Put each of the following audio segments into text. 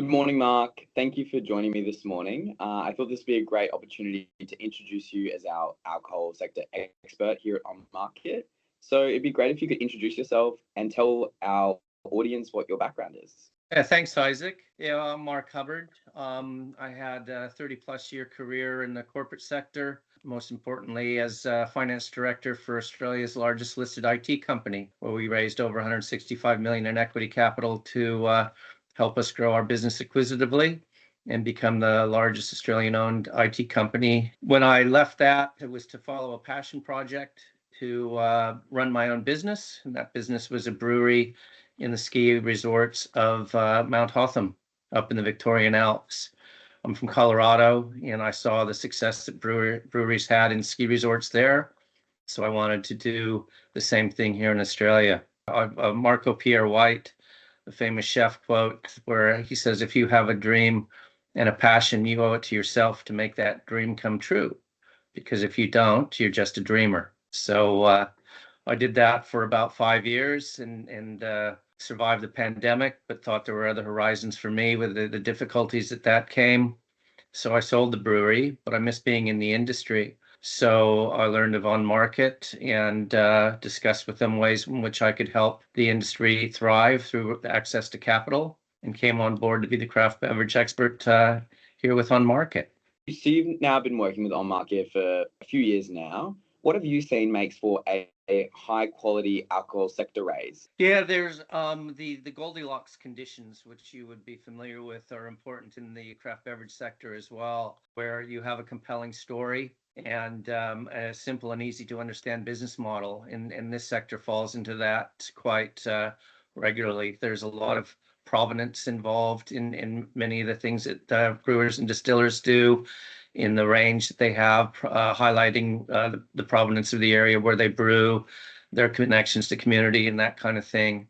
Good morning, Mark. Thank you for joining me this morning. I thought this would be a great opportunity to introduce you as our alcohol sector expert here at OnMarket. So it'd be great if you could introduce yourself and tell our audience what your background is. Yeah, thanks, Isaac. Yeah, I'm Mark Hubbard. I had a 30-plus year career in the corporate sector, most importantly as finance director for Australia's largest listed IT company, where we raised over 165 million in equity capital to help us grow our business acquisitively and become the largest Australian-owned IT company. When I left that, it was to follow a passion project to run my own business, and that business was a brewery in the ski resorts of Mount Hotham up in the Victorian Alps. I'm from Colorado, and I saw the success that breweries had in ski resorts there. So I wanted to do the same thing here in Australia. Marco Pierre White, the famous chef quote, where he says, if you have a dream and a passion, you owe it to yourself to make that dream come true. Because if you don't, you're just a dreamer. So I did that for about 5 years and survived the pandemic, but thought there were other horizons for me with the difficulties that came. So I sold the brewery, but I miss being in the industry. So I learned of OnMarket and discussed with them ways in which I could help the industry thrive through access to capital, and came on board to be the craft beverage expert here with OnMarket. So you've now been working with OnMarket for a few years now. What have you seen makes for a high quality alcohol sector raise? Yeah, there's the Goldilocks conditions, which you would be familiar with, are important in the craft beverage sector as well, where you have a compelling story and a simple and easy to understand business model. And this sector falls into that quite regularly. There's a lot of provenance involved in many of the things that brewers and distillers do, in the range that they have, highlighting the provenance of the area where they brew, their connections to community and that kind of thing.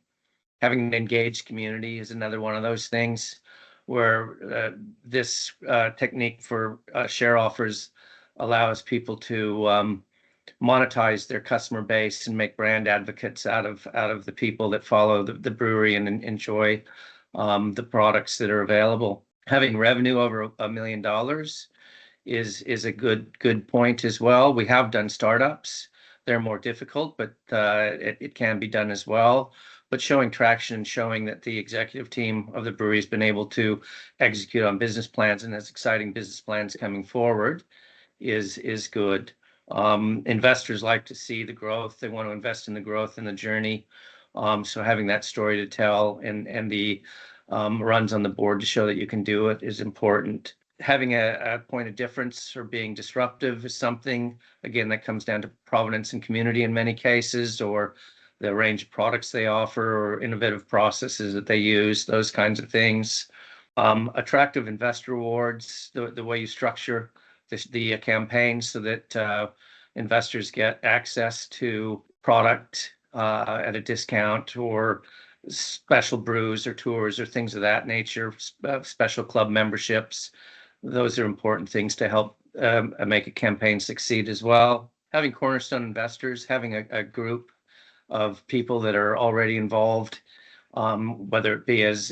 Having an engaged community is another one of those things where this technique for share offers allows people to monetize their customer base and make brand advocates out of the people that follow the brewery and enjoy the products that are available. Having revenue over $1 million is a good point as well. We have done startups. They're more difficult, but it can be done as well. But showing traction and showing that the executive team of the brewery has been able to execute on business plans and has exciting business plans coming forward is good. Investors like to see the growth. They want to invest in the growth and the journey. So having that story to tell and the runs on the board to show that you can do it is important. Having a point of difference or being disruptive is something, again, that comes down to provenance and community in many cases, or the range of products they offer or innovative processes that they use, those kinds of things. Attractive investor rewards, the way you structure the campaign so that investors get access to product at a discount, or special brews or tours or things of that nature, special club memberships. Those are important things to help make a campaign succeed as well. Having cornerstone investors, having a group of people that are already involved, whether it be as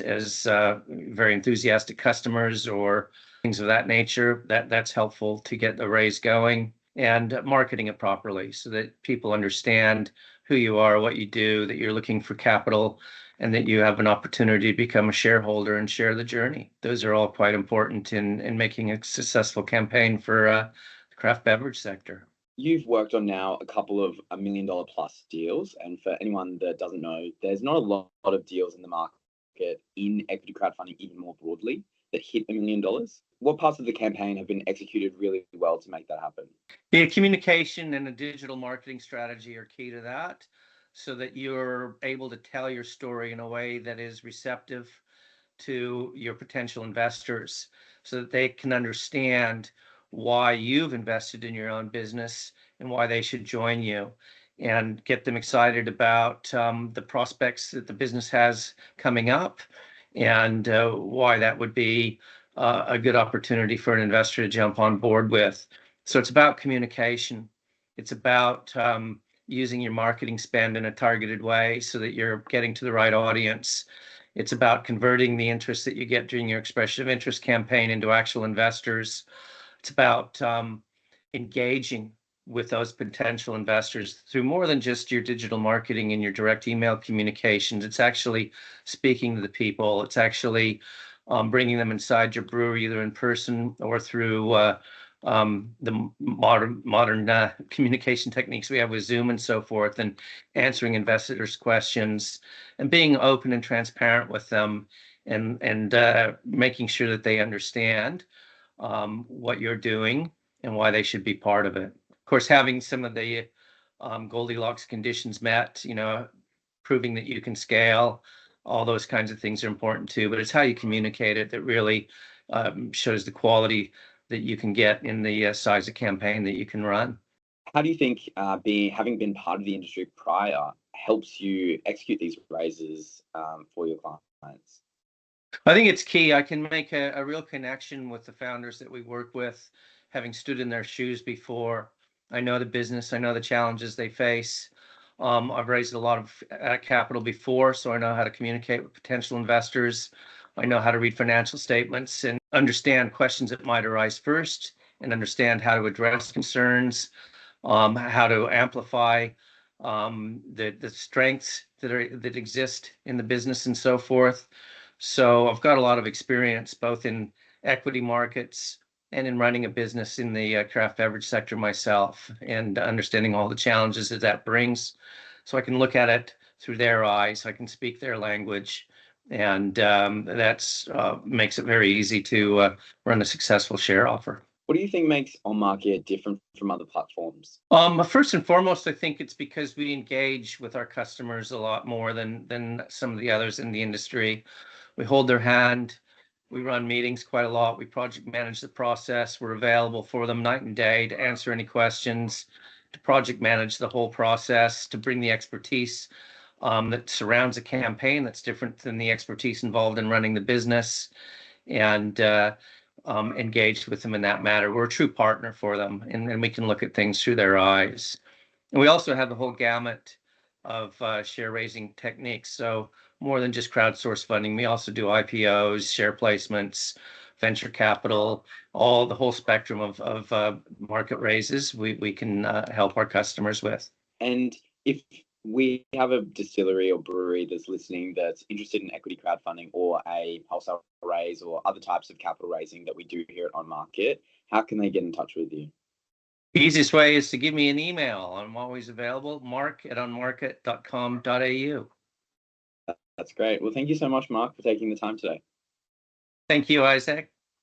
very enthusiastic customers or things of that nature, that's helpful to get the raise going. And marketing it properly so that people understand who you are, what you do, that you're looking for capital, and that you have an opportunity to become a shareholder and share the journey. Those are all quite important in making a successful campaign for the craft beverage sector. You've worked on now a couple of $1 million plus deals. And for anyone that doesn't know, there's not a lot of deals in the market in equity crowdfunding, even more broadly, that hit $1 million. What parts of the campaign have been executed really well to make that happen? Yeah, communication and a digital marketing strategy are key to that, so that you're able to tell your story in a way that is receptive to your potential investors, so that they can understand why you've invested in your own business and why they should join you, and get them excited about the prospects that the business has coming up, and why that would be a good opportunity for an investor to jump on board with. So it's about communication. It's about using your marketing spend in a targeted way so that you're getting to the right audience. It's about converting the interest that you get during your expression of interest campaign into actual investors. It's about engaging with those potential investors through more than just your digital marketing and your direct email communications. It's actually speaking to the people. It's actually bringing them inside your brewery, either in person or through the modern communication techniques we have with Zoom and so forth, and answering investors' questions and being open and transparent with them, and making sure that they understand what you're doing and why they should be part of it. Of course, having some of the Goldilocks conditions met, proving that you can scale, all those kinds of things are important too. But it's how you communicate it that really shows the quality that you can get in the size of campaign that you can run. How do you think having been part of the industry prior helps you execute these raises for your clients? I think it's key. I can make a real connection with the founders that we work with, having stood in their shoes before. I know the business, I know the challenges they face. I've raised a lot of capital before, so I know how to communicate with potential investors. I know how to read financial statements and understand questions that might arise first, and understand how to address concerns, how to amplify the strengths that exist in the business and so forth. So I've got a lot of experience both in equity markets and in running a business in the craft beverage sector myself, and understanding all the challenges that brings. So I can look at it through their eyes, I can speak their language, and that's makes it very easy to run a successful share offer. What do you think makes OnMarket different from other platforms? First and foremost, I think it's because we engage with our customers a lot more than some of the others in the industry. We hold their hand. We run meetings quite a lot. We project manage the process. We're available for them night and day to answer any questions, to project manage the whole process, to bring the expertise that surrounds a campaign that's different than the expertise involved in running the business, and engaged with them in that matter. We're a true partner for them, and we can look at things through their eyes. And we also have the whole gamut of share raising techniques. So more than just crowdsource funding, we also do IPOs, share placements, venture capital, all the whole spectrum of market raises we can help our customers with. And if we have a distillery or brewery that's listening that's interested in equity crowdfunding or a wholesale raise or other types of capital raising that we do here at OnMarket, how can they get in touch with you? The easiest way is to give me an email. I'm always available, mark@onmarket.com.au. That's great. Well, thank you so much, Mark, for taking the time today. Thank you, Isaac.